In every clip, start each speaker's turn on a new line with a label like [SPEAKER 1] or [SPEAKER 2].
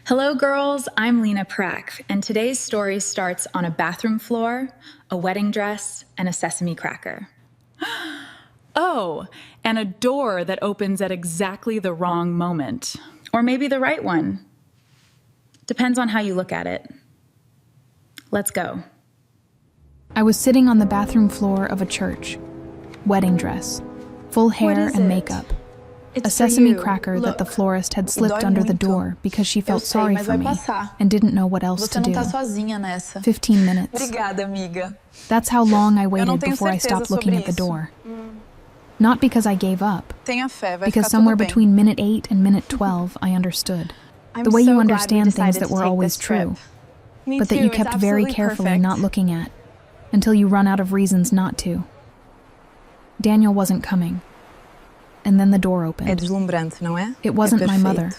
[SPEAKER 1] Hello, girls. I'm Lena Prack, and today's story starts on a bathroom floor, a wedding dress, and a sesame cracker.
[SPEAKER 2] Oh, and a door that opens at exactly the wrong moment.
[SPEAKER 1] Or maybe the right one. Depends on how you look at it. Let's go.
[SPEAKER 3] I was sitting on the bathroom floor of a church. Wedding dress, full hair and makeup. A sesame cracker that the florist had slipped under the door because she felt sorry for me and didn't know what else to do. 15 minutes.
[SPEAKER 4] Obrigada, amiga.
[SPEAKER 3] That's how long I waited before I stopped looking at the door. Not because I gave up, because somewhere between minute 8 and minute 12 I understood. The way you understand things that were always true, but that you kept very carefully not looking at, until you run out of reasons not to. Daniel wasn't coming. And then the door opened. It wasn't my mother.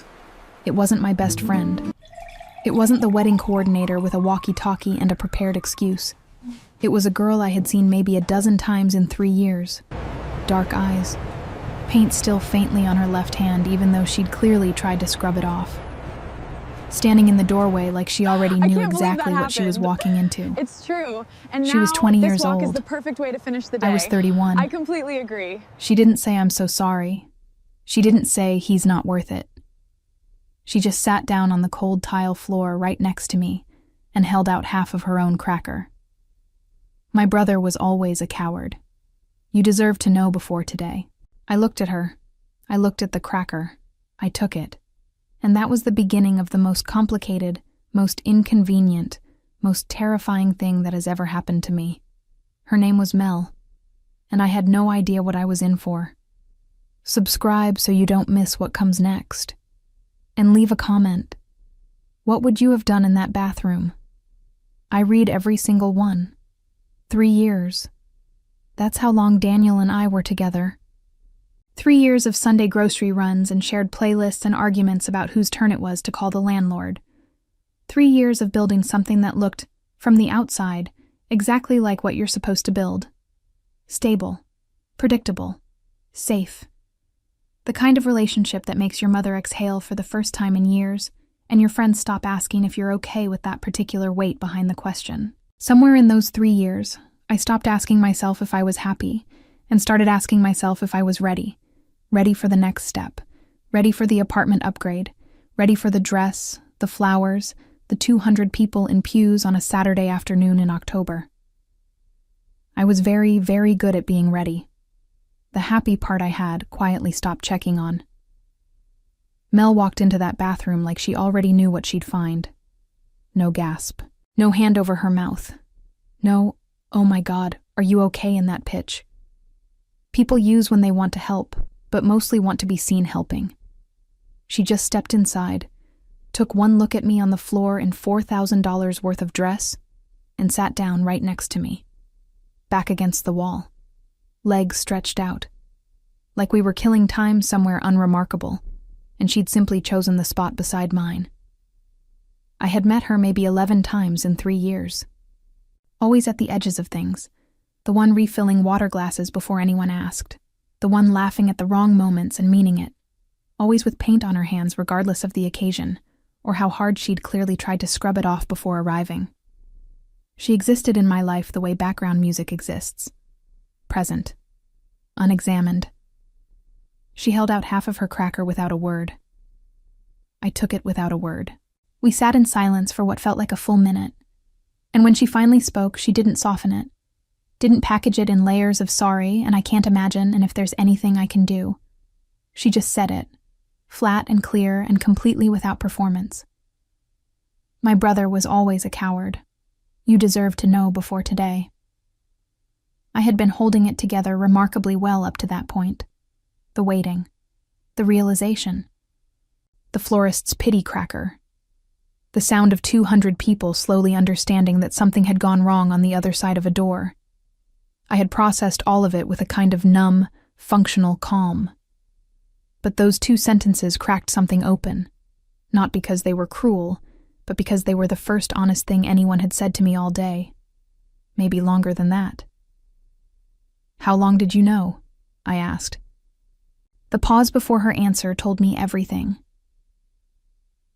[SPEAKER 3] It wasn't my best friend. It wasn't the wedding coordinator with a walkie-talkie and a prepared excuse. It was a girl I had seen maybe a dozen times in 3 years. Dark eyes. Paint still faintly on her left hand, even though she'd clearly tried to scrub it off. Standing in the doorway like she already knew exactly what she was walking into.
[SPEAKER 5] It's true. And
[SPEAKER 3] she was 20 years old.
[SPEAKER 5] This walk is the perfect way to finish the day.
[SPEAKER 3] I was 31.
[SPEAKER 5] I completely agree.
[SPEAKER 3] She didn't say I'm so sorry. She didn't say he's not worth it. She just sat down on the cold tile floor right next to me and held out half of her own cracker. My brother was always a coward. You deserve to know before today. I looked at her. I looked at the cracker. I took it. And that was the beginning of the most complicated, most inconvenient, most terrifying thing that has ever happened to me. Her name was Mel, and I had no idea what I was in for. Subscribe so you don't miss what comes next. And leave a comment. What would you have done in that bathroom? I read every single one. 3 years. That's how long Daniel and I were together. 3 years of Sunday grocery runs and shared playlists and arguments about whose turn it was to call the landlord. 3 years of building something that looked, from the outside, exactly like what you're supposed to build. Stable, predictable, safe. The kind of relationship that makes your mother exhale for the first time in years, and your friends stop asking if you're okay with that particular weight behind the question. Somewhere in those 3 years, I stopped asking myself if I was happy, and started asking myself if I was ready. Ready for the next step, ready for the apartment upgrade, ready for the dress, the flowers, the 200 people in pews on a Saturday afternoon in October. I was very, very good at being ready. The happy part I had quietly stopped checking on. Mel walked into that bathroom like she already knew what she'd find. No gasp, no hand over her mouth. No, oh my God, are you okay in that pitch? People use when they want to help, but mostly want to be seen helping. She just stepped inside, took one look at me on the floor in $4,000 worth of dress, and sat down right next to me, back against the wall, legs stretched out, like we were killing time somewhere unremarkable, and she'd simply chosen the spot beside mine. I had met her maybe 11 times in 3 years, always at the edges of things, the one refilling water glasses before anyone asked, the one laughing at the wrong moments and meaning it, always with paint on her hands regardless of the occasion, or how hard she'd clearly tried to scrub it off before arriving. She existed in my life the way background music exists. Present. Unexamined. She held out half of her cracker without a word. I took it without a word. We sat in silence for what felt like a full minute, and when she finally spoke, she didn't soften it. Didn't package it in layers of sorry, and I can't imagine, and if there's anything I can do. She just said it, flat and clear and completely without performance. My brother was always a coward. You deserve to know before today. I had been holding it together remarkably well up to that point. The waiting. The realization. The florist's pity cracker. The sound of 200 people slowly understanding that something had gone wrong on the other side of a door. I had processed all of it with a kind of numb, functional calm. But those 2 sentences cracked something open, not because they were cruel, but because they were the first honest thing anyone had said to me all day. Maybe longer than that. How long did you know? I asked. The pause before her answer told me everything.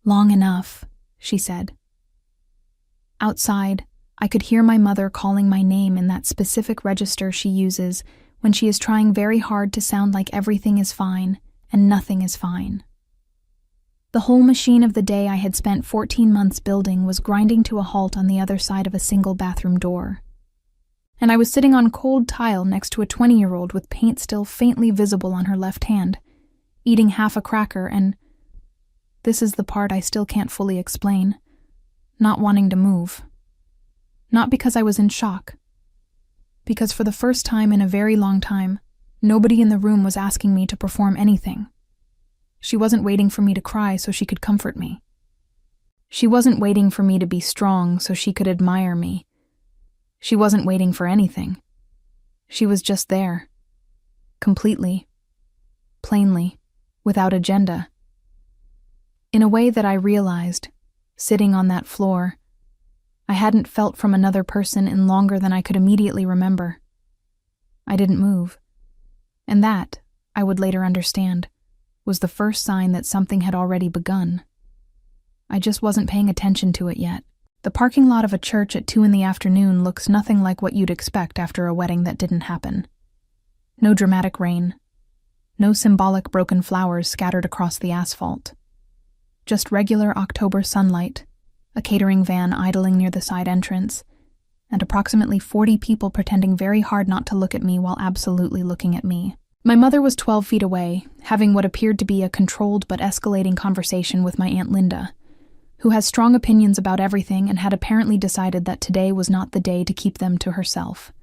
[SPEAKER 3] Long enough, she said. Outside, I could hear my mother calling my name in that specific register she uses when she is trying very hard to sound like everything is fine and nothing is fine. The whole machine of the day I had spent 14 months building was grinding to a halt on the other side of a single bathroom door. And I was sitting on cold tile next to a 20-year-old with paint still faintly visible on her left hand, eating half a cracker and, this is the part I still can't fully explain, not wanting to move. Not because I was in shock. Because for the first time in a very long time, nobody in the room was asking me to perform anything. She wasn't waiting for me to cry so she could comfort me. She wasn't waiting for me to be strong so she could admire me. She wasn't waiting for anything. She was just there. Completely. Plainly. Without agenda. In a way that I realized, sitting on that floor, I hadn't felt from another person in longer than I could immediately remember. I didn't move. And that, I would later understand, was the first sign that something had already begun. I just wasn't paying attention to it yet. The parking lot of a church at 2 p.m. looks nothing like what you'd expect after a wedding that didn't happen. No dramatic rain. No symbolic broken flowers scattered across the asphalt. Just regular October sunlight, a catering van idling near the side entrance, and approximately 40 people pretending very hard not to look at me while absolutely looking at me. My mother was 12 feet away, having what appeared to be a controlled but escalating conversation with my Aunt Linda, who has strong opinions about everything and had apparently decided that today was not the day to keep them to herself.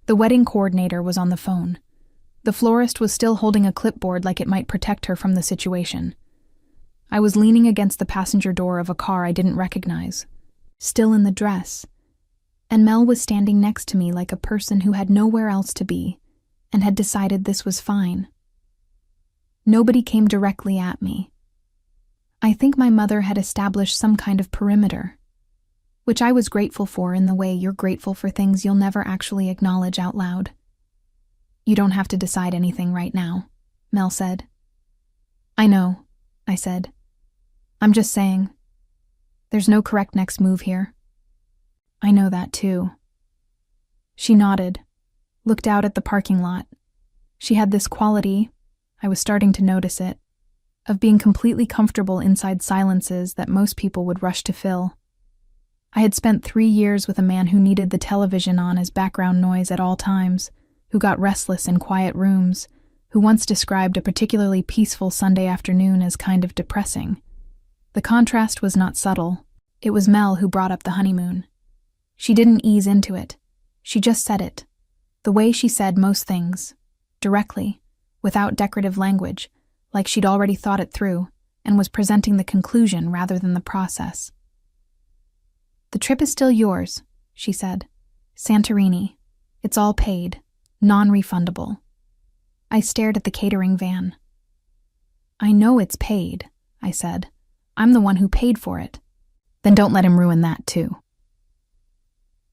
[SPEAKER 3] The wedding coordinator was on the phone. The florist was still holding a clipboard like it might protect her from the situation. I was leaning against the passenger door of a car I didn't recognize, still in the dress, and Mel was standing next to me like a person who had nowhere else to be and had decided this was fine. Nobody came directly at me. I think my mother had established some kind of perimeter, which I was grateful for in the way you're grateful for things you'll never actually acknowledge out loud. You don't have to decide anything right now, Mel said. I know, I said. I'm just saying. There's no correct next move here. I know that too. She nodded, looked out at the parking lot. She had this quality, I was starting to notice it, of being completely comfortable inside silences that most people would rush to fill. I had spent 3 years with a man who needed the television on as background noise at all times, who got restless in quiet rooms, who once described a particularly peaceful Sunday afternoon as kind of depressing. The contrast was not subtle. It was Mel who brought up the honeymoon. She didn't ease into it. She just said it, the way she said most things, directly, without decorative language, like she'd already thought it through and was presenting the conclusion rather than the process. The trip is still yours, she said. Santorini. It's all paid, non-refundable. I stared at the catering van. I know it's paid, I said. I'm the one who paid for it. Then don't let him ruin that too.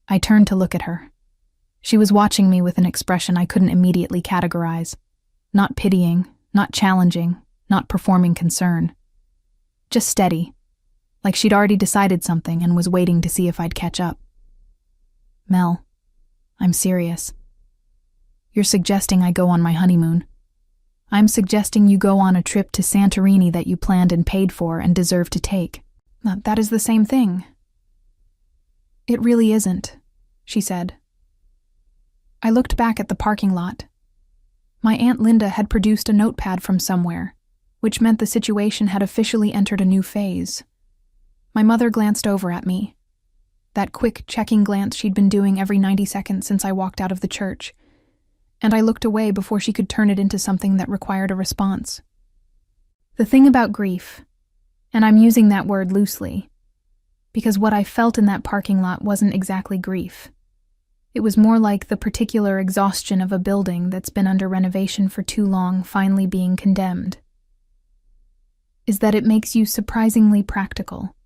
[SPEAKER 3] I turned to look at her. She was watching me with an expression I couldn't immediately categorize. Not pitying, not challenging, not performing concern. Just steady, like she'd already decided something and was waiting to see if I'd catch up. Mel, I'm serious. You're suggesting I go on my honeymoon. I'm suggesting you go on a trip to Santorini that you planned and paid for and deserve to take. That is the same thing. It really isn't, she said. I looked back at the parking lot. My Aunt Linda had produced a notepad from somewhere, which meant the situation had officially entered a new phase. My mother glanced over at me, that quick checking glance she'd been doing every 90 seconds since I walked out of the church, and I looked away before she could turn it into something that required a response. The thing about grief, and I'm using that word loosely, because what I felt in that parking lot wasn't exactly grief. It was more like the particular exhaustion of a building that's been under renovation for too long finally being condemned, is that it makes you surprisingly practical.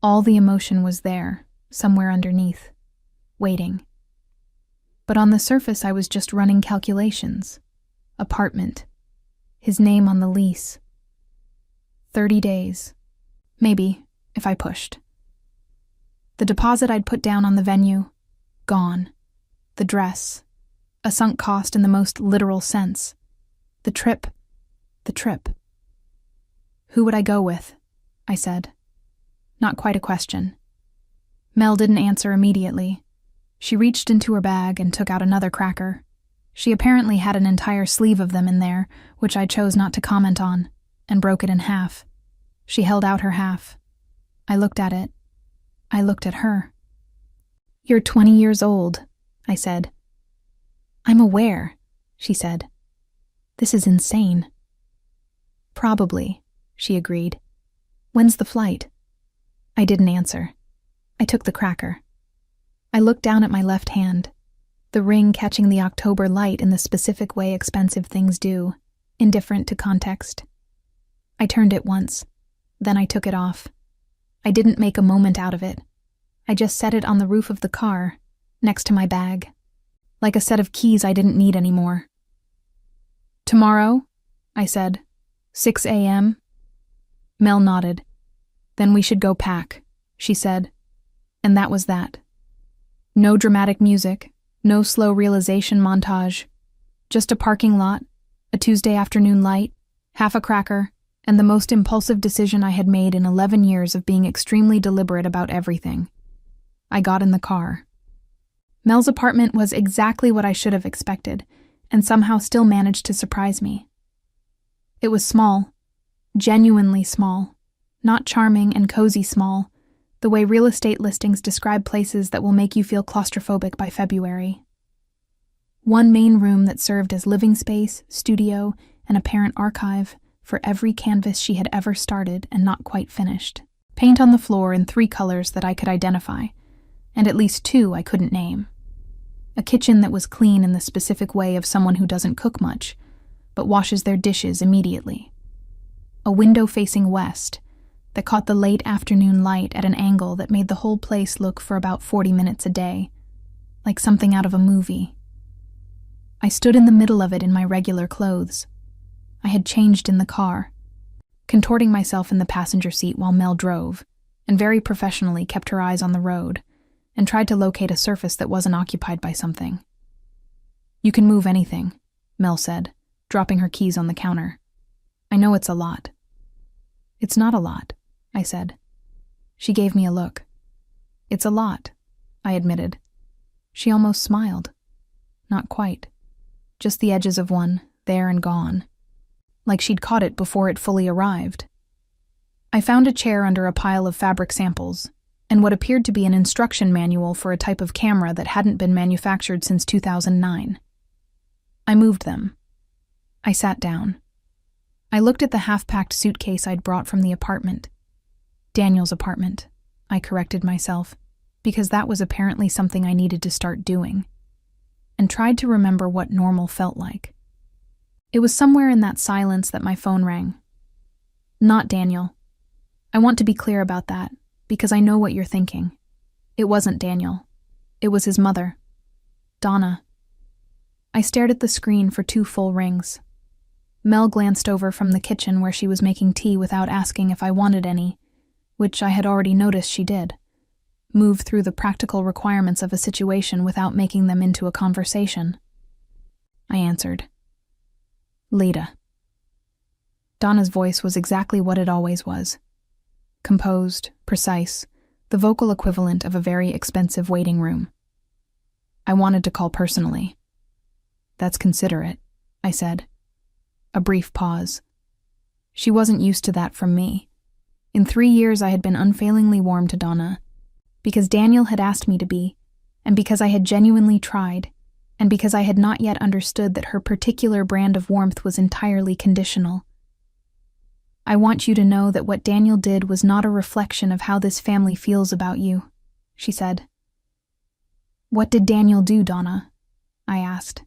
[SPEAKER 3] All the emotion was there, somewhere underneath, waiting. But on the surface I was just running calculations. Apartment. His name on the lease. 30 days. Maybe, if I pushed. The deposit I'd put down on the venue, gone. The dress, a sunk cost in the most literal sense. The trip. Who would I go with? I said. Not quite a question. Mel didn't answer immediately. She reached into her bag and took out another cracker. She apparently had an entire sleeve of them in there, which I chose not to comment on, and broke it in half. She held out her half. I looked at it. I looked at her. "You're 20 years old," I said. "I'm aware," she said. "This is insane." "Probably," she agreed. "When's the flight?" I didn't answer. I took the cracker. I looked down at my left hand, the ring catching the October light in the specific way expensive things do, indifferent to context. I turned it once, then I took it off. I didn't make a moment out of it. I just set it on the roof of the car, next to my bag, like a set of keys I didn't need anymore. "Tomorrow?" I said. 6 a.m.? Mel nodded. "Then we should go pack," she said. And that was that. No dramatic music, no slow realization montage. Just a parking lot, a Tuesday afternoon light, half a cracker, and the most impulsive decision I had made in 11 years of being extremely deliberate about everything. I got in the car. Mel's apartment was exactly what I should have expected, and somehow still managed to surprise me. It was small, genuinely small, not charming and cozy small, the way real estate listings describe places that will make you feel claustrophobic by February. One main room that served as living space, studio, and apparent archive for every canvas she had ever started and not quite finished. Paint on the floor in 3 colors that I could identify, and at least 2 I couldn't name. A kitchen that was clean in the specific way of someone who doesn't cook much, but washes their dishes immediately. A window facing west that caught the late afternoon light at an angle that made the whole place look for about 40 minutes a day, like something out of a movie. I stood in the middle of it in my regular clothes. I had changed in the car, contorting myself in the passenger seat while Mel drove, and very professionally kept her eyes on the road, and tried to locate a surface that wasn't occupied by something. "You can move anything," Mel said, dropping her keys on the counter. "I know it's a lot." "It's not a lot," I said. She gave me a look. "It's a lot," I admitted. She almost smiled. Not quite. Just the edges of one, there and gone. Like she'd caught it before it fully arrived. I found a chair under a pile of fabric samples, and what appeared to be an instruction manual for a type of camera that hadn't been manufactured since 2009. I moved them. I sat down. I looked at the half-packed suitcase I'd brought from the apartment. Daniel's apartment, I corrected myself, because that was apparently something I needed to start doing, and tried to remember what normal felt like. It was somewhere in that silence that my phone rang. Not Daniel. I want to be clear about that, because I know what you're thinking. It wasn't Daniel. It was his mother, Donna. I stared at the screen for 2 full rings. Mel glanced over from the kitchen where she was making tea without asking if I wanted any, which I had already noticed she did. Move through the practical requirements of a situation without making them into a conversation. I answered. "Lita." Donna's voice was exactly what it always was. Composed, precise, the vocal equivalent of a very expensive waiting room. I wanted to call personally. "That's considerate," I said. A brief pause. She wasn't used to that from me. In 3 years I had been unfailingly warm to Donna, because Daniel had asked me to be, and because I had genuinely tried, and because I had not yet understood that her particular brand of warmth was entirely conditional. "I want you to know that what Daniel did was not a reflection of how this family feels about you," she said. "What did Daniel do, Donna?" I asked.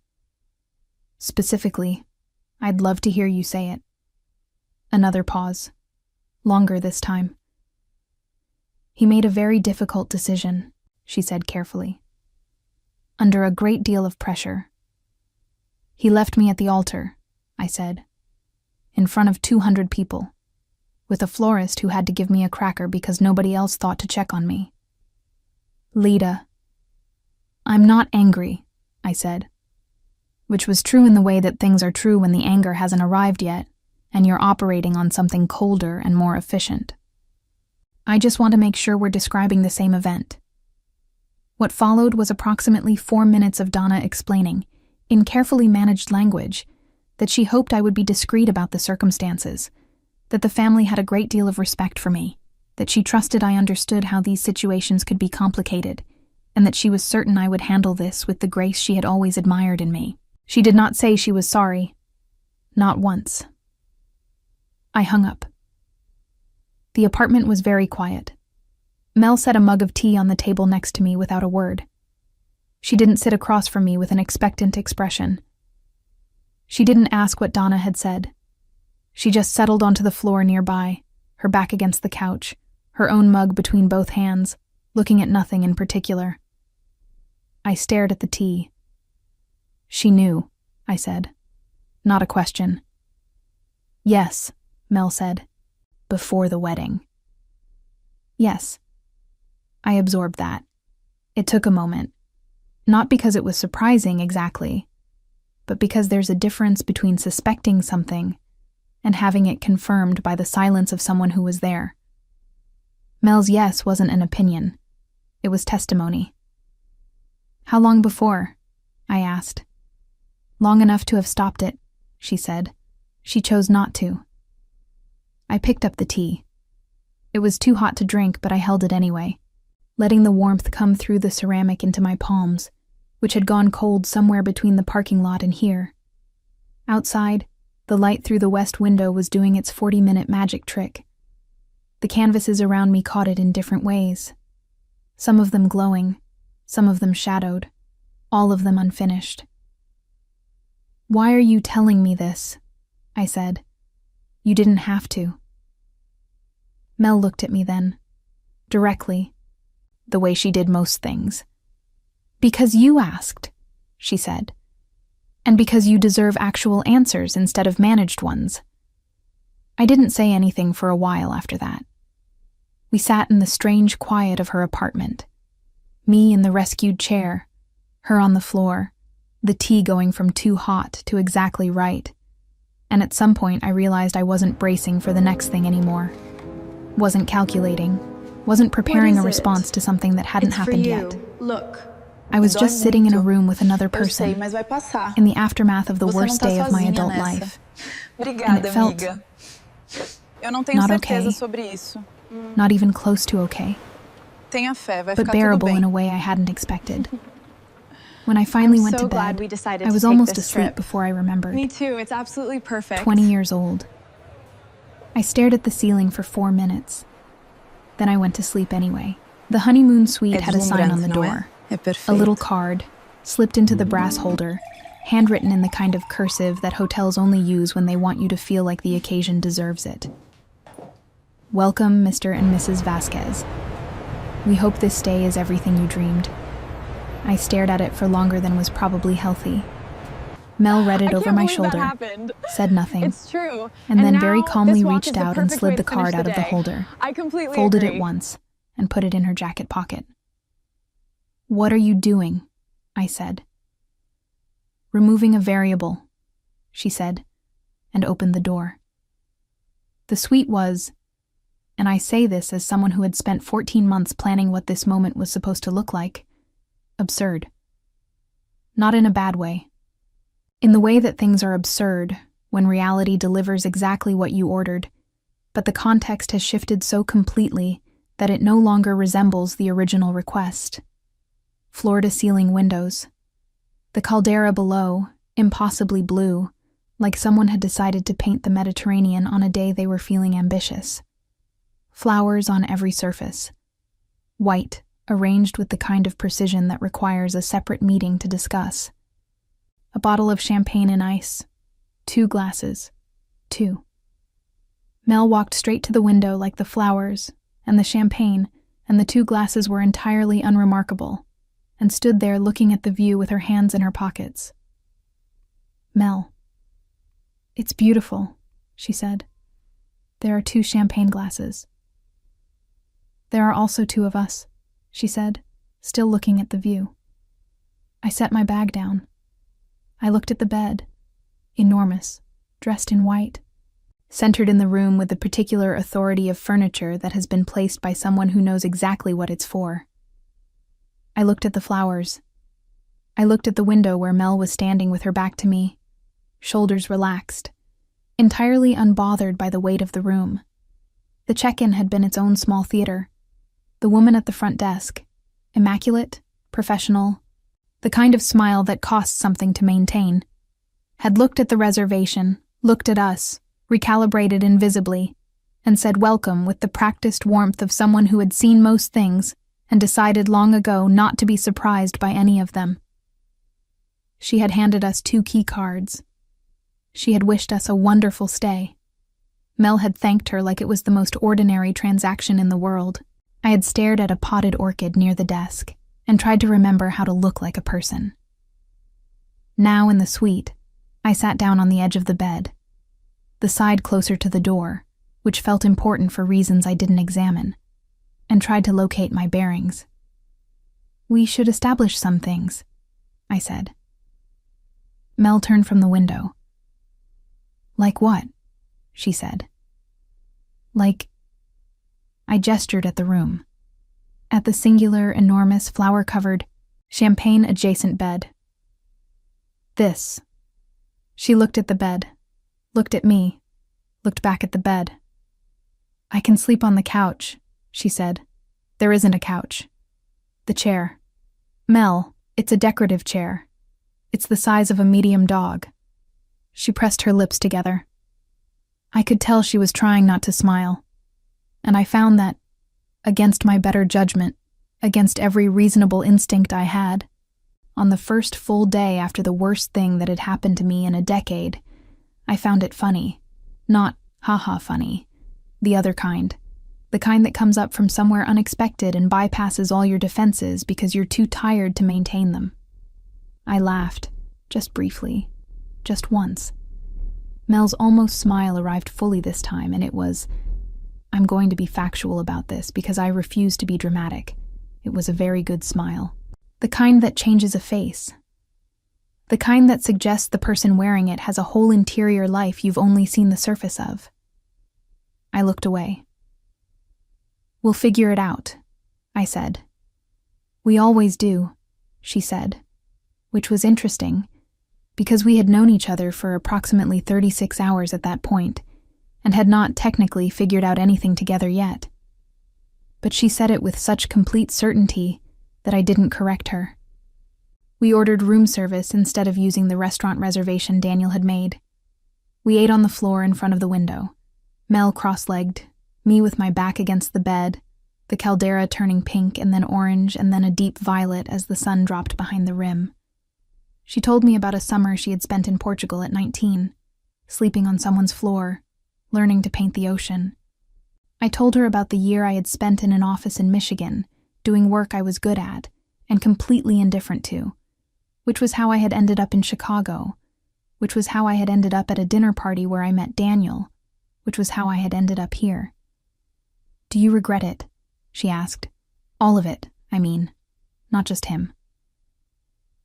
[SPEAKER 3] "Specifically, I'd love to hear you say it." Another pause. Longer this time. "He made a very difficult decision," she said carefully. "Under a great deal of pressure. He left me at the altar," I said. "In front of 200 people. with a florist who had to give me a cracker because nobody else thought to check on me. Lita. I'm not angry, I said, which was true in the way that things are true when the anger hasn't arrived yet, and you're operating on something colder and more efficient. I just want to make sure we're describing the same event. What followed was approximately 4 minutes of Donna explaining, in carefully managed language, that she hoped I would be discreet about the circumstances, that the family had a great deal of respect for me, that she trusted I understood how these situations could be complicated, and that she was certain I would handle this with the grace she had always admired in me. She did not say she was sorry. Not once. I hung up. The apartment was very quiet. Mel set a mug of tea on the table next to me without a word. She didn't sit across from me with an expectant expression. She didn't ask what Donna had said. She just settled onto the floor nearby, her back against the couch, her own mug between both hands, looking at nothing in particular. I stared at the tea. She knew, I said. Not a question. Yes, Mel said. Before the wedding. Yes. I absorbed that. It took a moment. Not because it was surprising exactly, but because there's a difference between suspecting something and having it confirmed by the silence of someone who was there. Mel's yes wasn't an opinion. It was testimony. How long before? I asked. Long enough to have stopped it, she said. She chose not to. I picked up the tea. It was too hot to drink, but I held it anyway, letting the warmth come through the ceramic into my palms, which had gone cold somewhere between the parking lot and here. Outside, the light through the west window was doing its 40-minute magic trick. The canvases around me caught it in different ways. Some of them glowing, some of them shadowed, all of them unfinished. Why are you telling me this? I said. You didn't have to. Mel looked at me then, directly, the way she did most things. Because you asked, she said, and because you deserve actual answers instead of managed ones. I didn't say anything for a while after that. We sat in the strange quiet of her apartment, me in the rescued chair, her on the floor, the tea going from too hot to exactly right. And at some point I realized I wasn't bracing for the next thing anymore. Wasn't calculating, wasn't preparing a response to something that hadn't happened yet.
[SPEAKER 4] Look.
[SPEAKER 3] I was just sitting in a room with another person, in the aftermath of the worst day of my adult life. And it felt not okay, not even close to okay, but bearable in a way I hadn't expected. When I finally went to bed, I was almost asleep before I remembered.
[SPEAKER 5] Me too, it's absolutely perfect.
[SPEAKER 3] 20 years old. I stared at the ceiling for 4 minutes. Then I went to sleep anyway. The honeymoon suite had a sign on the door. A little card, slipped into the brass holder, handwritten in the kind of cursive that hotels only use when they want you to feel like the occasion deserves it. Welcome, Mr. and Mrs. Vasquez. We hope this day is everything you dreamed. I stared at it for longer than was probably healthy. Mel read it over my shoulder, said nothing,
[SPEAKER 5] It's true.
[SPEAKER 3] and then
[SPEAKER 5] now,
[SPEAKER 3] very calmly
[SPEAKER 5] this walk
[SPEAKER 3] reached
[SPEAKER 5] is the
[SPEAKER 3] out and
[SPEAKER 5] perfect way
[SPEAKER 3] slid
[SPEAKER 5] to
[SPEAKER 3] the card
[SPEAKER 5] finish
[SPEAKER 3] out of the
[SPEAKER 5] day.
[SPEAKER 3] holder,
[SPEAKER 5] I completely
[SPEAKER 3] folded
[SPEAKER 5] agree.
[SPEAKER 3] it once, and put it in her jacket pocket. What are you doing? I said. Removing a variable, she said, and opened the door. The suite was, and I say this as someone who had spent 14 months planning what this moment was supposed to look like, absurd. Not in a bad way. In the way that things are absurd when reality delivers exactly what you ordered, but the context has shifted so completely that it no longer resembles the original request. Floor-to-ceiling windows. The caldera below, impossibly blue, like someone had decided to paint the Mediterranean on a day they were feeling ambitious. Flowers on every surface. White, arranged with the kind of precision that requires a separate meeting to discuss. A bottle of champagne and ice. 2 glasses. 2. Mel walked straight to the window like the flowers, and the champagne, and the 2 glasses were entirely unremarkable, and stood there looking at the view with her hands in her pockets. Mel. It's beautiful, she said. There are 2 champagne glasses. There are also 2 of us, she said, still looking at the view. I set my bag down. I looked at the bed, enormous, dressed in white, centered in the room with the particular authority of furniture that has been placed by someone who knows exactly what it's for. I looked at the flowers. I looked at the window where Mel was standing with her back to me, shoulders relaxed, entirely unbothered by the weight of the room. The check-in had been its own small theater. The woman at the front desk, immaculate, professional, the kind of smile that costs something to maintain, had looked at the reservation, looked at us, recalibrated invisibly, and said welcome with the practiced warmth of someone who had seen most things and decided long ago not to be surprised by any of them. She had handed us 2 key cards. She had wished us a wonderful stay. Mel had thanked her like it was the most ordinary transaction in the world. I had stared at a potted orchid near the desk and tried to remember how to look like a person. Now in the suite, I sat down on the edge of the bed, the side closer to the door, which felt important for reasons I didn't examine, and tried to locate my bearings. "We should establish some things," I said. Mel turned from the window. "Like what?" she said. "Like..." I gestured at the room, at the singular, enormous, flower-covered, champagne-adjacent bed. "This." She looked at the bed, looked at me, looked back at the bed. "I can sleep on the couch," she said. "There isn't a couch. The chair. Mel, it's a decorative chair. It's the size of a medium dog." She pressed her lips together. I could tell she was trying not to smile, and I found that, against my better judgment, against every reasonable instinct I had, on the first full day after the worst thing that had happened to me in a decade, I found it funny. Not ha-ha funny. The other kind. The kind that comes up from somewhere unexpected and bypasses all your defenses because you're too tired to maintain them. I laughed, just briefly, just once. Mel's almost smile arrived fully this time, and it was... I'm going to be factual about this because I refuse to be dramatic. It was a very good smile. The kind that changes a face. The kind that suggests the person wearing it has a whole interior life you've only seen the surface of. I looked away. "We'll figure it out," I said. "We always do," she said, which was interesting, because we had known each other for approximately 36 hours at that point, and had not technically figured out anything together yet. But she said it with such complete certainty that I didn't correct her. We ordered room service instead of using the restaurant reservation Daniel had made. We ate on the floor in front of the window, Mel cross-legged, me with my back against the bed, the caldera turning pink and then orange and then a deep violet as the sun dropped behind the rim. She told me about a summer she had spent in Portugal at 19, sleeping on someone's floor, learning to paint the ocean. I told her about the year I had spent in an office in Michigan, doing work I was good at and completely indifferent to, which was how I had ended up in Chicago, which was how I had ended up at a dinner party where I met Daniel, which was how I had ended up here. "Do you regret it?" she asked. "All of it, I mean, not just him."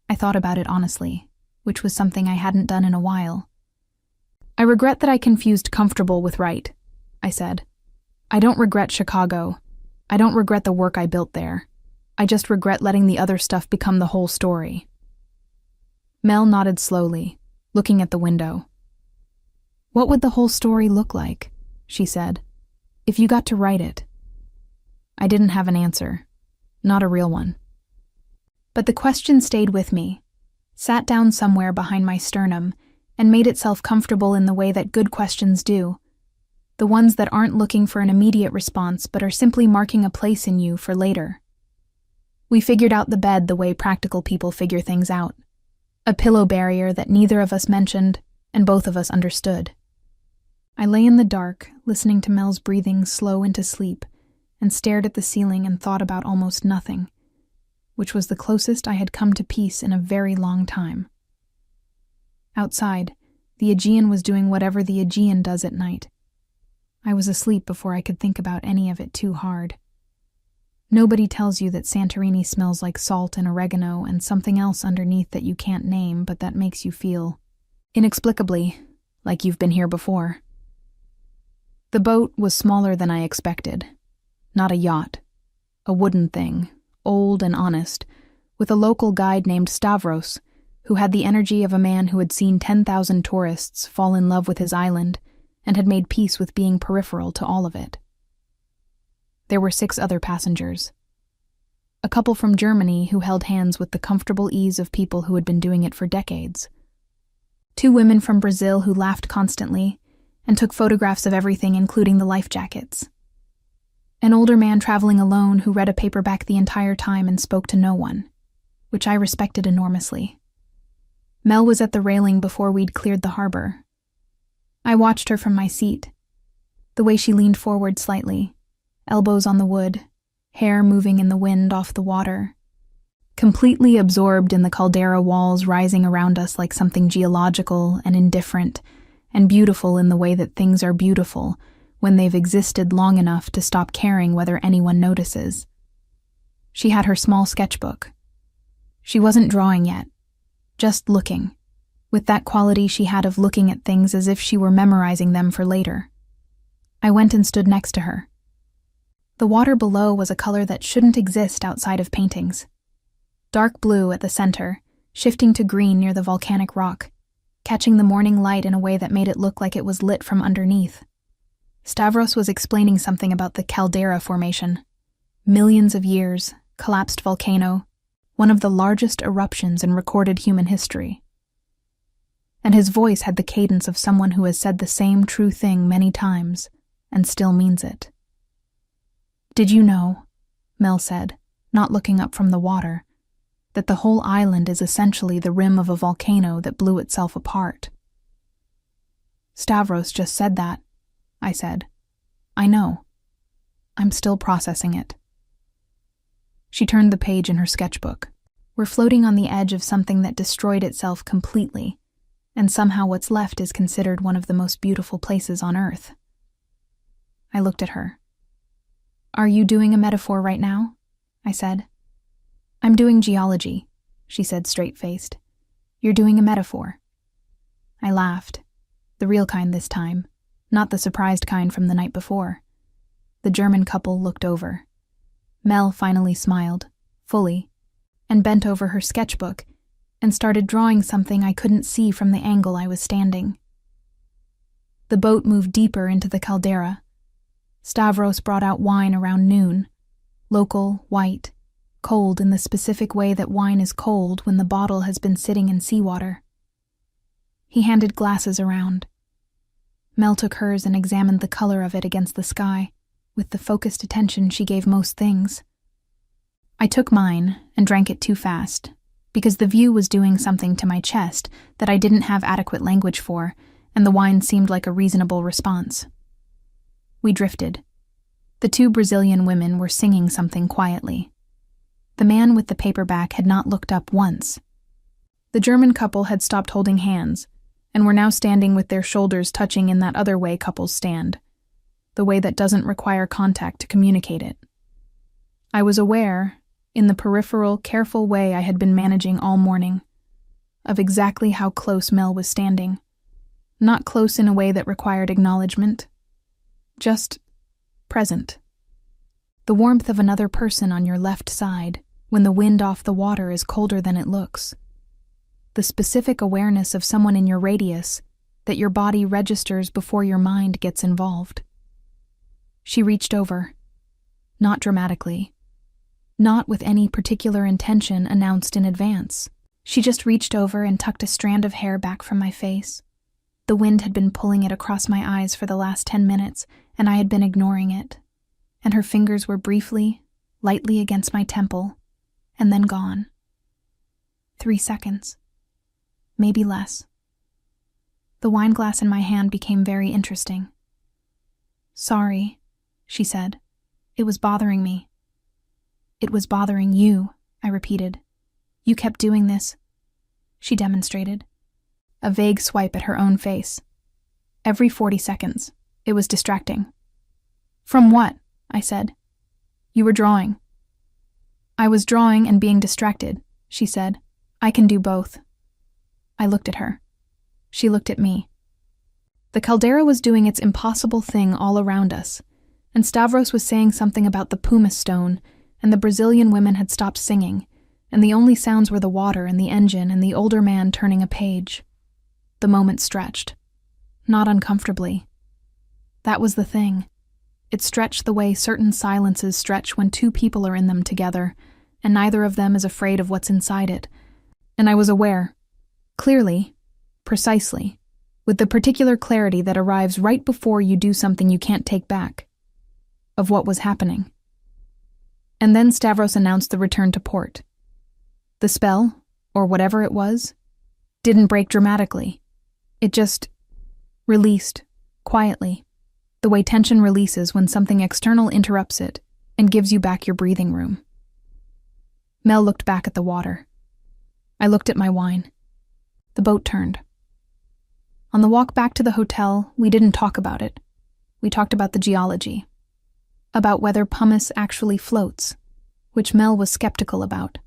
[SPEAKER 3] I thought about it honestly, which was something I hadn't done in a while. "I regret that I confused comfortable with right," I said. "I don't regret Chicago. I don't regret the work I built there. I just regret letting the other stuff become the whole story." Mel nodded slowly, looking at the window. "What would the whole story look like," she said, "if you got to write it?" I didn't have an answer. Not a real one. But the question stayed with me, sat down somewhere behind my sternum, and made itself comfortable in the way that good questions do. The ones that aren't looking for an immediate response but are simply marking a place in you for later. We figured out the bed the way practical people figure things out. A pillow barrier that neither of us mentioned and both of us understood. I lay in the dark, listening to Mel's breathing slow into sleep, and stared at the ceiling and thought about almost nothing, which was the closest I had come to peace in a very long time. Outside, the Aegean was doing whatever the Aegean does at night. I was asleep before I could think about any of it too hard. Nobody tells you that Santorini smells like salt and oregano and something else underneath that you can't name, but that makes you feel, inexplicably, like you've been here before. The boat was smaller than I expected. Not a yacht. A wooden thing, old and honest, with a local guide named Stavros, who had the energy of a man who had seen 10,000 tourists fall in love with his island and had made peace with being peripheral to all of it. There were 6 other passengers. A couple from Germany who held hands with the comfortable ease of people who had been doing it for decades. 2 women from Brazil who laughed constantly and took photographs of everything, including the life jackets. An older man traveling alone who read a paperback the entire time and spoke to no one, which I respected enormously. Mel was at the railing before we'd cleared the harbor. I watched her from my seat, the way she leaned forward slightly, elbows on the wood, hair moving in the wind off the water, completely absorbed in the caldera walls rising around us like something geological and indifferent, and beautiful in the way that things are beautiful when they've existed long enough to stop caring whether anyone notices. She had her small sketchbook. She wasn't drawing yet, just looking, with that quality she had of looking at things as if she were memorizing them for later. I went and stood next to her. The water below was a color that shouldn't exist outside of paintings. Dark blue at the center, shifting to green near the volcanic rock, catching the morning light in a way that made it look like it was lit from underneath. Stavros was explaining something about the caldera formation. Millions of years, collapsed volcano, one of the largest eruptions in recorded human history. And his voice had the cadence of someone who has said the same true thing many times and still means it. "Did you know," Mel said, not looking up from the water, "that the whole island is essentially the rim of a volcano that blew itself apart?" "Stavros just said that," I said. "I know. I'm still processing it." She turned the page in her sketchbook. "We're floating on the edge of something that destroyed itself completely, and somehow what's left is considered one of the most beautiful places on Earth." I looked at her. "Are you doing a metaphor right now?" I said. "I'm doing geology," she said straight-faced. "You're doing a metaphor." I laughed. The real kind this time, not the surprised kind from the night before. The German couple looked over. Mel finally smiled, fully, and bent over her sketchbook and started drawing something I couldn't see from the angle I was standing. The boat moved deeper into the caldera. Stavros brought out wine around noon, local, white, cold in the specific way that wine is cold when the bottle has been sitting in seawater. He handed glasses around. Mel took hers and examined the color of it against the sky, with the focused attention she gave most things. I took mine and drank it too fast, because the view was doing something to my chest that I didn't have adequate language for, and the wine seemed like a reasonable response. We drifted. The 2 Brazilian women were singing something quietly. The man with the paperback had not looked up once. The German couple had stopped holding hands, and were now standing with their shoulders touching in that other way couples stand, the way that doesn't require contact to communicate it. I was aware, in the peripheral, careful way I had been managing all morning, of exactly how close Mel was standing. Not close in a way that required acknowledgement, just present. The warmth of another person on your left side when the wind off the water is colder than it looks. The specific awareness of someone in your radius that your body registers before your mind gets involved. She reached over, not dramatically, not with any particular intention announced in advance. She just reached over and tucked a strand of hair back from my face. The wind had been pulling it across my eyes for the last 10 minutes, and I had been ignoring it. And her fingers were briefly, lightly against my temple, and then gone. 3 seconds. Maybe less. The wine glass in my hand became very interesting. "Sorry," she said. "It was bothering me." "It was bothering you," I repeated. "You kept doing this." She demonstrated. A vague swipe at her own face. "Every 40 seconds. It was distracting. From what? I said. You were drawing. I was drawing and being distracted, she said. I can do both. I looked at her. She looked at me. The caldera was doing its impossible thing all around us, and Stavros was saying something about the pumice stone, and the Brazilian women had stopped singing, and the only sounds were the water and the engine and the older man turning a page. The moment stretched. Not uncomfortably. That was the thing. It stretched the way certain silences stretch when two people are in them together, and neither of them is afraid of what's inside it. And I was aware, clearly, precisely, with the particular clarity that arrives right before you do something you can't take back, of what was happening. And then Stavros announced the return to port. The spell, or whatever it was, didn't break dramatically. It just released, quietly, the way tension releases when something external interrupts it and gives you back your breathing room. Mel looked back at the water. I looked at my wine. The boat turned. On the walk back to the hotel, we didn't talk about it. We talked about the geology. About whether pumice actually floats, which Mel was skeptical about.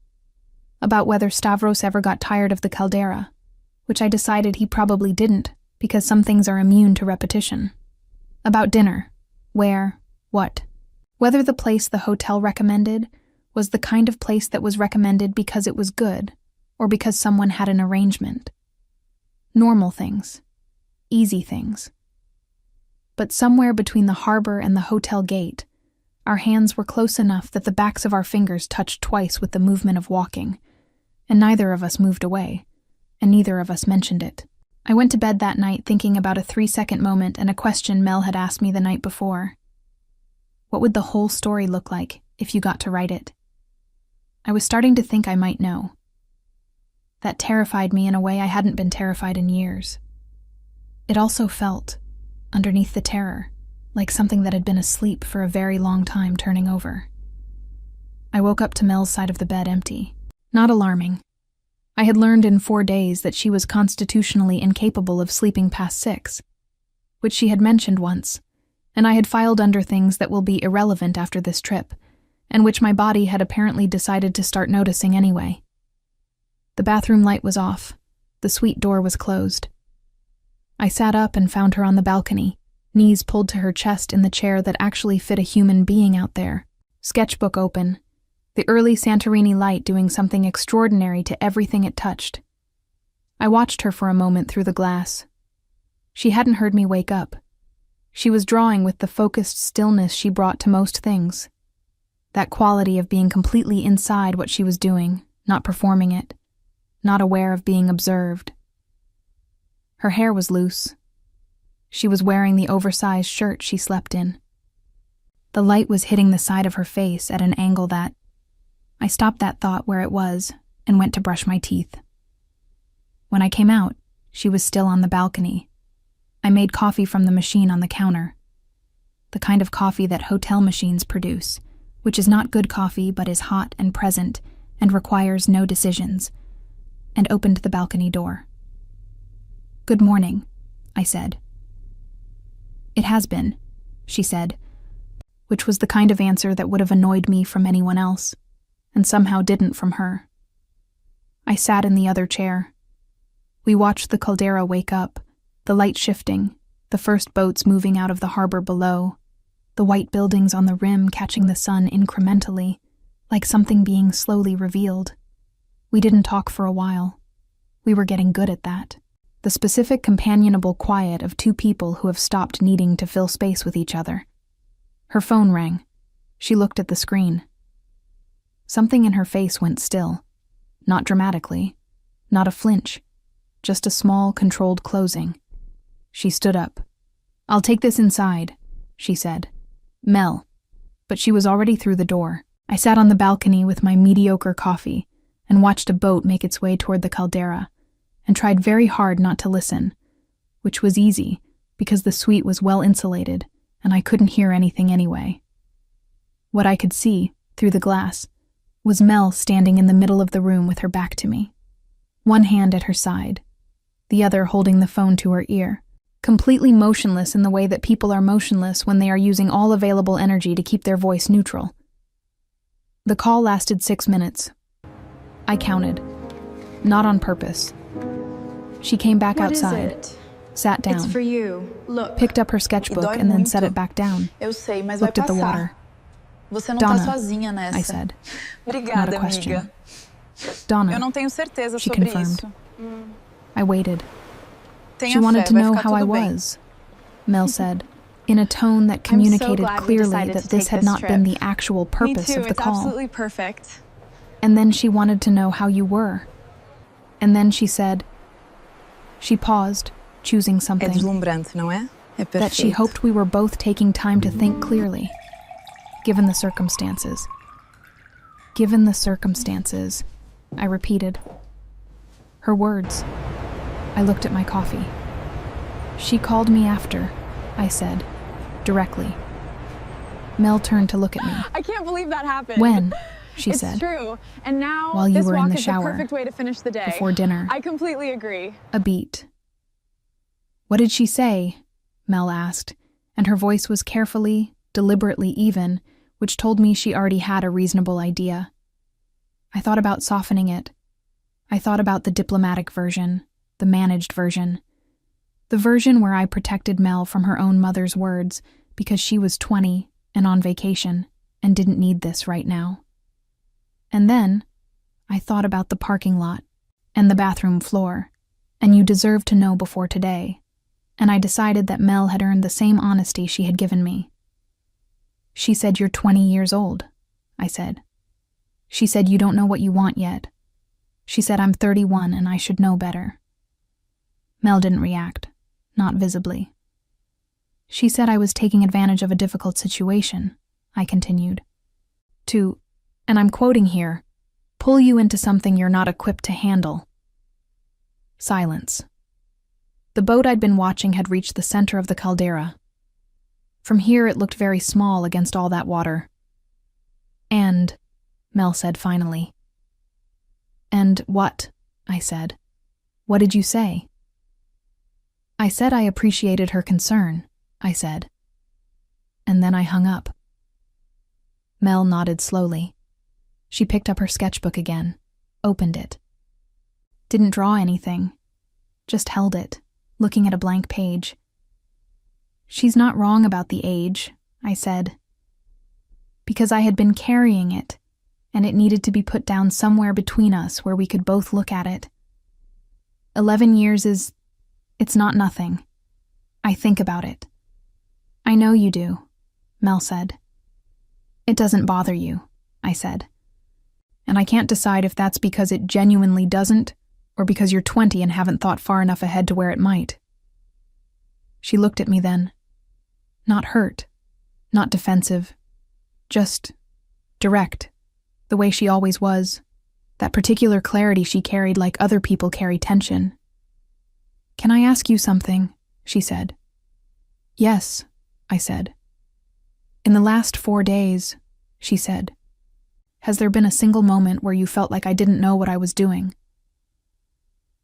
[SPEAKER 3] About whether Stavros ever got tired of the caldera, which I decided he probably didn't, because some things are immune to repetition. About dinner. Where, what. Whether the place the hotel recommended was the kind of place that was recommended because it was good, or because someone had an arrangement. Normal things. Easy things. But somewhere between the harbor and the hotel gate, our hands were close enough that the backs of our fingers touched twice with the movement of walking, and neither of us moved away, and neither of us mentioned it. I went to bed that night thinking about a 3-second moment and a question Mel had asked me the night before. What would the whole story look like if you got to write it? I was starting to think I might know. That terrified me in a way I hadn't been terrified in years. It also felt, underneath the terror, like something that had been asleep for a very long time turning over. I woke up to Mel's side of the bed empty. Not alarming. I had learned in 4 days that she was constitutionally incapable of sleeping past 6, which she had mentioned once, and I had filed under things that will be irrelevant after this trip, and which my body had apparently decided to start noticing anyway. The bathroom light was off. The suite door was closed. I sat up and found her on the balcony, knees pulled to her chest in the chair that actually fit a human being out there, sketchbook open, the early Santorini light doing something extraordinary to everything it touched. I watched her for a moment through the glass. She hadn't heard me wake up. She was drawing with the focused stillness she brought to most things. That quality of being completely inside what she was doing, not performing it, not aware of being observed. Her hair was loose. She was wearing the oversized shirt she slept in. The light was hitting the side of her face at an angle that... I stopped that thought where it was and went to brush my teeth. When I came out, she was still on the balcony. I made coffee from the machine on the counter. The kind of coffee that hotel machines produce, which is not good coffee but is hot and present and requires no decisions, and opened the balcony door. "Good morning," I said. "It has been," she said, which was the kind of answer that would have annoyed me from anyone else, and somehow didn't from her. I sat in the other chair. We watched the caldera wake up, the light shifting, the first boats moving out of the harbor below, the white buildings on the rim catching the sun incrementally, like something being slowly revealed. We didn't talk for a while. We were getting good at that. The specific companionable quiet of two people who have stopped needing to fill space with each other. Her phone rang. She looked at the screen. Something in her face went still. Not dramatically. Not a flinch. Just a small, controlled closing. She stood up. "I'll take this inside," she said. "Mel." But she was already through the door. I sat on the balcony with my mediocre coffee and watched a boat make its way toward the caldera, and tried very hard not to listen, which was easy because the suite was well insulated and I couldn't hear anything anyway. What I could see, through the glass, was Mel standing in the middle of the room with her back to me, one hand at her side, the other holding the phone to her ear. completely motionless in the way that people are motionless when they are using all available energy to keep their voice neutral. The call lasted 6 minutes. I counted. Not on purpose. She came back outside, sat down,
[SPEAKER 5] It's for you. Look.
[SPEAKER 3] picked up her sketchbook and then set it back down,
[SPEAKER 5] Eu sei, mas vai
[SPEAKER 3] looked at the
[SPEAKER 5] passar.
[SPEAKER 3] water.
[SPEAKER 5] Você não
[SPEAKER 3] Donna,
[SPEAKER 5] tá sozinha nessa.
[SPEAKER 3] I said,
[SPEAKER 5] Obrigada,
[SPEAKER 3] not a question.
[SPEAKER 5] amiga.
[SPEAKER 3] Donna,
[SPEAKER 5] Eu não tenho certeza
[SPEAKER 3] she
[SPEAKER 5] sobre
[SPEAKER 3] confirmed.
[SPEAKER 5] isso.
[SPEAKER 3] I waited.
[SPEAKER 5] Tenha
[SPEAKER 3] She wanted
[SPEAKER 5] fé,
[SPEAKER 3] to
[SPEAKER 5] vai
[SPEAKER 3] know
[SPEAKER 5] ficar
[SPEAKER 3] how I
[SPEAKER 5] tudo bem.
[SPEAKER 3] was, Mel said, in a tone that
[SPEAKER 5] I'm so
[SPEAKER 3] communicated
[SPEAKER 5] glad we
[SPEAKER 3] clearly
[SPEAKER 5] decided
[SPEAKER 3] that
[SPEAKER 5] to
[SPEAKER 3] this
[SPEAKER 5] take
[SPEAKER 3] had
[SPEAKER 5] this
[SPEAKER 3] not been
[SPEAKER 5] trip.
[SPEAKER 3] the actual
[SPEAKER 5] Me
[SPEAKER 3] purpose
[SPEAKER 5] too,
[SPEAKER 3] of the
[SPEAKER 5] it's
[SPEAKER 3] call.
[SPEAKER 5] absolutely perfect.
[SPEAKER 3] And then she wanted to know how you were. And then she said, she paused, choosing
[SPEAKER 5] É
[SPEAKER 3] something,
[SPEAKER 5] deslumbrante, não é? É perfeito.
[SPEAKER 3] that she hoped we were both taking time to think clearly, given the circumstances. Given the circumstances, I repeated. Her words. I looked at my coffee. She called me after, I said, directly. Mel turned to look at me.
[SPEAKER 5] I can't believe that happened.
[SPEAKER 3] When? She
[SPEAKER 5] It's
[SPEAKER 3] said,
[SPEAKER 5] true. And now
[SPEAKER 3] while you
[SPEAKER 5] this
[SPEAKER 3] were in
[SPEAKER 5] walk
[SPEAKER 3] the
[SPEAKER 5] is
[SPEAKER 3] shower,
[SPEAKER 5] the perfect way to finish the day.
[SPEAKER 3] before dinner.
[SPEAKER 5] I completely agree.
[SPEAKER 3] A beat. What did she say? Mel asked, and her voice was carefully, deliberately even, which told me she already had a reasonable idea. I thought about softening it. I thought about the diplomatic version, the managed version. The version where I protected Mel from her own mother's words because she was 20 and on vacation and didn't need this right now. And then I thought about the parking lot and the bathroom floor, and you deserved to know before today, and I decided that Mel had earned the same honesty she had given me. She said, "You're 20 years old," I said. She said, "You don't know what you want yet." She said, "I'm 31 and I should know better." Mel didn't react, not visibly. She said I was taking advantage of a difficult situation, I continued. To, and I'm quoting here, pull you into something you're not equipped to handle. Silence. The boat I'd been watching had reached the center of the caldera. From here it looked very small against all that water. And, Mel said finally. And what? I said. What did you say? I said I appreciated her concern, I said. And then I hung up. Mel nodded slowly. She picked up her sketchbook again, opened it. Didn't draw anything, just held it, looking at a blank page. She's not wrong about the age, I said. Because I had been carrying it, and it needed to be put down somewhere between us where we could both look at it. 11 years is... it's not nothing. I think about it. I know you do, Mel said. It doesn't bother you, I said. And I can't decide if that's because it genuinely doesn't, or because you're 20 and haven't thought far enough ahead to where it might. She looked at me then. Not hurt, not defensive, just direct, the way she always was, that particular clarity she carried like other people carry tension. "Can I ask you something?" she said. "Yes," I said. "In the last 4 days," she said, "has there been a single moment where you felt like I didn't know what I was doing?"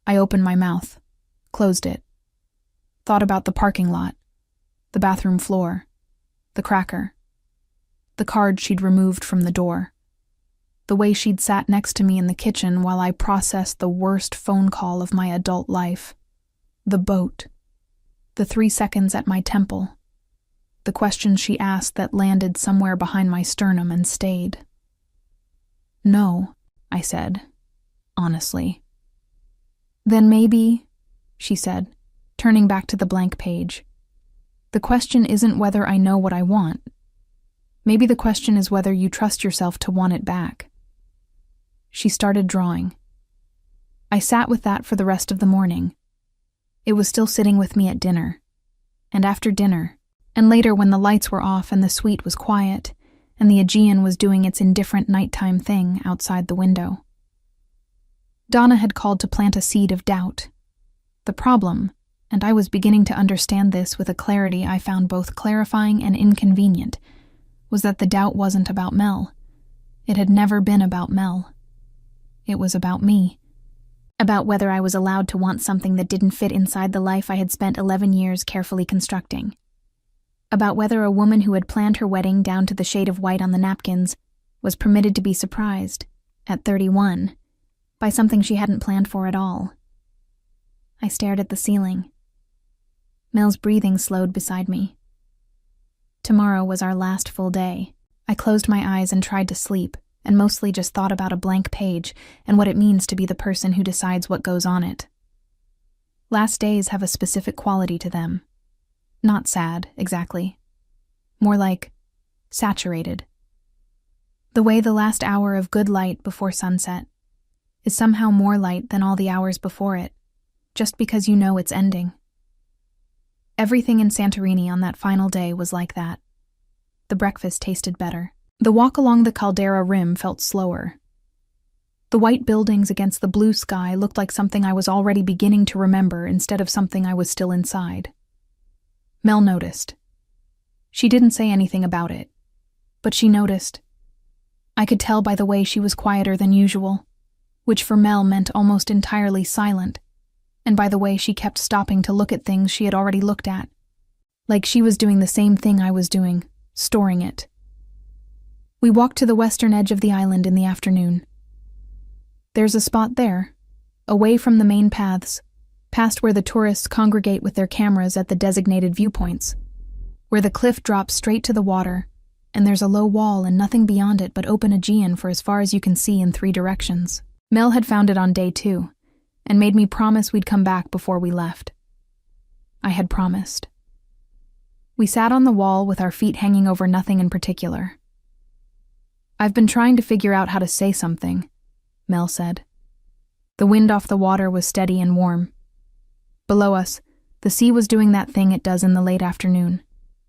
[SPEAKER 3] I opened my mouth, closed it, thought about the parking lot, the bathroom floor, the cracker, the card she'd removed from the door, the way she'd sat next to me in the kitchen while I processed the worst phone call of my adult life, the boat, the 3 seconds at my temple, the questions she asked that landed somewhere behind my sternum and stayed. "No," I said, honestly. "Then maybe," she said, turning back to the blank page, "the question isn't whether I know what I want. Maybe the question is whether you trust yourself to want it back." She started drawing. I sat with that for the rest of the morning. It was still sitting with me at dinner, and after dinner, and later when the lights were off and the suite was quiet, and the Aegean was doing its indifferent nighttime thing outside the window. Donna had called to plant a seed of doubt. The problem, and I was beginning to understand this with a clarity I found both clarifying and inconvenient, was that the doubt wasn't about Mel. It had never been about Mel. It was about me. About whether I was allowed to want something that didn't fit inside the life I had spent 11 years carefully constructing. About whether a woman who had planned her wedding down to the shade of white on the napkins was permitted to be surprised, at 31, by something she hadn't planned for at all. I stared at the ceiling. Mel's breathing slowed beside me. Tomorrow was our last full day. I closed my eyes and tried to sleep, and mostly just thought about a blank page and what it means to be the person who decides what goes on it. Last days have a specific quality to them. Not sad, exactly. More like saturated. The way the last hour of good light before sunset is somehow more light than all the hours before it, just because you know it's ending. Everything in Santorini on that final day was like that. The breakfast tasted better. The walk along the caldera rim felt slower. The white buildings against the blue sky looked like something I was already beginning to remember instead of something I was still inside. Mel noticed. She didn't say anything about it, but she noticed. I could tell by the way she was quieter than usual, which for Mel meant almost entirely silent, and by the way she kept stopping to look at things she had already looked at, like she was doing the same thing I was doing, storing it. We walked to the western edge of the island in the afternoon. There's a spot there, away from the main paths, past where the tourists congregate with their cameras at the designated viewpoints, where the cliff drops straight to the water, and there's a low wall and nothing beyond it but open Aegean for as far as you can see in 3 directions. Mel had found it on day 2, and made me promise we'd come back before we left. I had promised. We sat on the wall with our feet hanging over nothing in particular. "I've been trying to figure out how to say something," Mel said. The wind off the water was steady and warm. Below us, the sea was doing that thing it does in the late afternoon,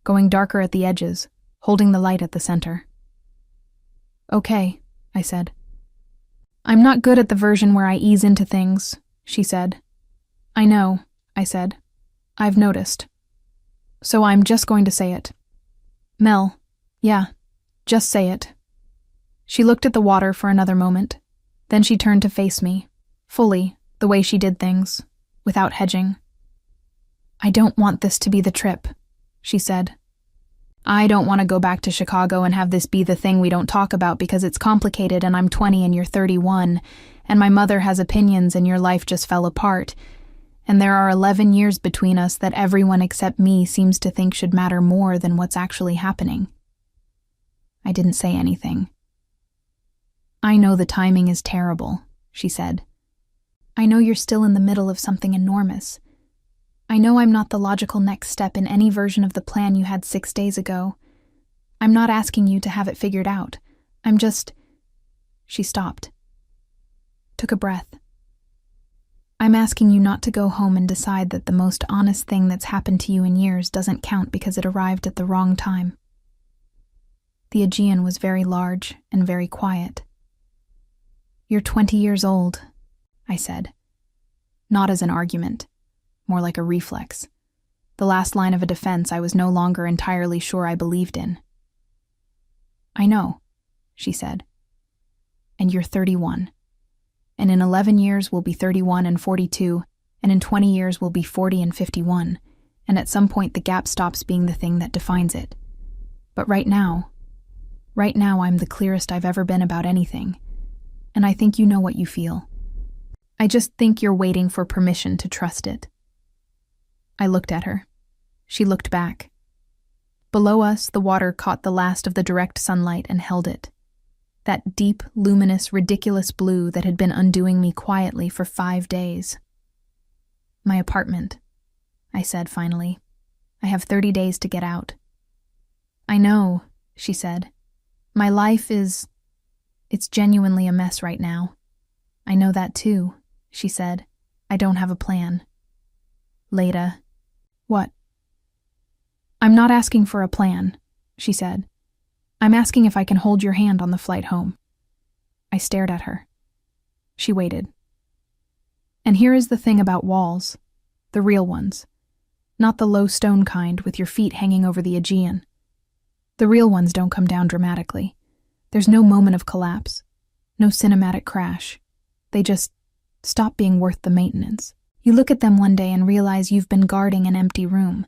[SPEAKER 3] going darker at the edges, holding the light at the center. "Okay," I said. "I'm not good at the version where I ease into things," she said. "I know," I said. "I've noticed. So I'm just going to say it." "Mel, yeah, just say it." She looked at the water for another moment. Then she turned to face me, fully, the way she did things, without hedging. "I don't want this to be the trip," she said. "I don't want to go back to Chicago and have this be the thing we don't talk about because it's complicated and I'm 20 and you're 31, and my mother has opinions and your life just fell apart, and there are 11 years between us that everyone except me seems to think should matter more than what's actually happening." I didn't say anything. "I know the timing is terrible," she said. "I know you're still in the middle of something enormous. I know I'm not the logical next step in any version of the plan you had 6 days ago. I'm not asking you to have it figured out. I'm just—" She stopped. Took a breath. "I'm asking you not to go home and decide that the most honest thing that's happened to you in years doesn't count because it arrived at the wrong time." The Aegean was very large and very quiet. "You're 20 years old," I said. Not as an argument, more like a reflex. The last line of a defense I was no longer entirely sure I believed in. "I know," she said. "And you're 31. And in 11 years we'll be 31 and 42, and in 20 years we'll be 40 and 51, and at some point the gap stops being the thing that defines it. But right now I'm the clearest I've ever been about anything, and I think you know what you feel. I just think you're waiting for permission to trust it." I looked at her. She looked back. Below us, the water caught the last of the direct sunlight and held it. That deep, luminous, ridiculous blue that had been undoing me quietly for 5 days. "My apartment," I said finally. "I have 30 days to get out." "I know," she said. "My life it's genuinely a mess right now." "I know that too," she said. "I don't have a plan." "Leda." "What?" "I'm not asking for a plan," she said. "I'm asking if I can hold your hand on the flight home." I stared at her. She waited. "And here is the thing about walls, the real ones. Not the low stone kind with your feet hanging over the Aegean. The real ones don't come down dramatically. There's no moment of collapse, no cinematic crash. They just stop being worth the maintenance. You look at them one day and realize you've been guarding an empty room,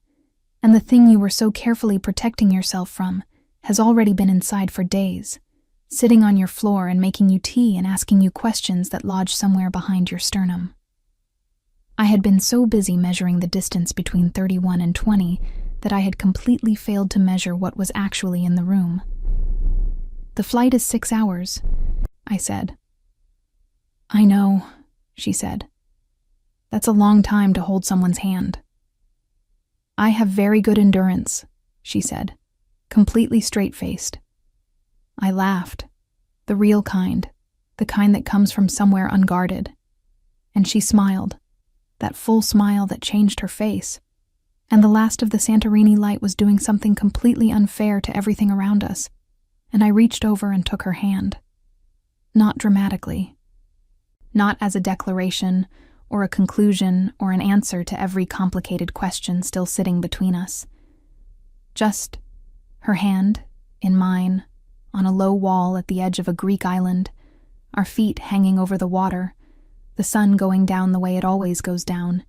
[SPEAKER 3] and the thing you were so carefully protecting yourself from has already been inside for days, sitting on your floor and making you tea and asking you questions that lodge somewhere behind your sternum. I had been so busy measuring the distance between 31 and 20 that I had completely failed to measure what was actually in the room. "The flight is 6 hours," I said. "I know," she said. "That's a long time to hold someone's hand." "I have very good endurance," she said, completely straight-faced. I laughed, the real kind, the kind that comes from somewhere unguarded. And she smiled, that full smile that changed her face, and the last of the Santorini light was doing something completely unfair to everything around us, and I reached over and took her hand. Not dramatically. Not as a declaration, or a conclusion, or an answer to every complicated question still sitting between us. Just her hand in mine, on a low wall at the edge of a Greek island, our feet hanging over the water, the sun going down the way it always goes down,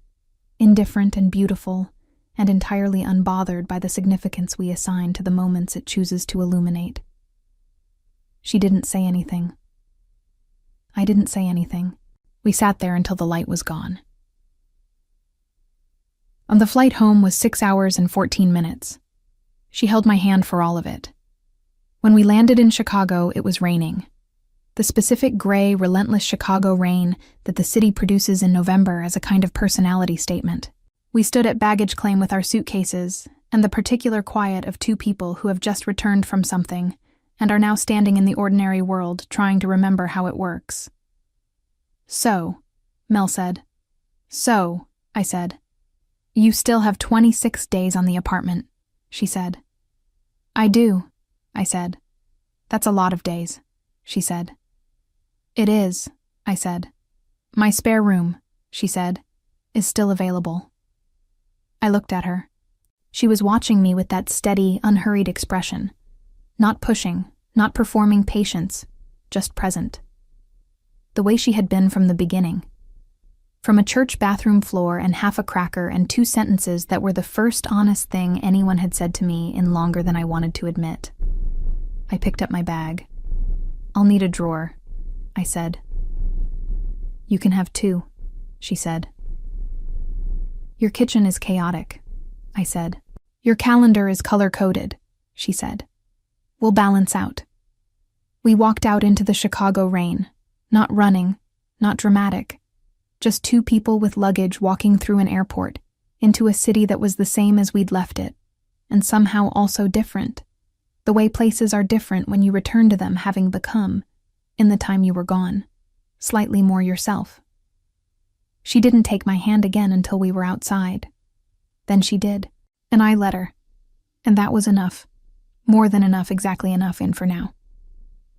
[SPEAKER 3] indifferent and beautiful, and entirely unbothered by the significance we assign to the moments it chooses to illuminate. She didn't say anything. I didn't say anything. We sat there until the light was gone. The flight home was 6 hours and 14 minutes. She held my hand for all of it. When we landed in Chicago, it was raining. The specific gray, relentless Chicago rain that the city produces in November as a kind of personality statement. We stood at baggage claim with our suitcases, and the particular quiet of two people who have just returned from something and are now standing in the ordinary world trying to remember how it works. "So," Mel said. "So," I said. "You still have 26 days on the apartment," she said. "I do," I said. "That's a lot of days," she said. "It is," I said. "My spare room," she said, "is still available." I looked at her. She was watching me with that steady, unhurried expression. Not pushing, not performing patience, just present. The way she had been from the beginning. From a church bathroom floor and half a cracker and 2 sentences that were the first honest thing anyone had said to me in longer than I wanted to admit. I picked up my bag. "I'll need a drawer," I said. "You can have 2, she said. "Your kitchen is chaotic," I said. "Your calendar is color-coded," she said. "We'll balance out." We walked out into the Chicago rain, not running, not dramatic, just 2 people with luggage walking through an airport, into a city that was the same as we'd left it, and somehow also different, the way places are different when you return to them having become, in the time you were gone, slightly more yourself. She didn't take my hand again until we were outside. Then she did, and I let her. And that was enough. More than enough, exactly enough in for now.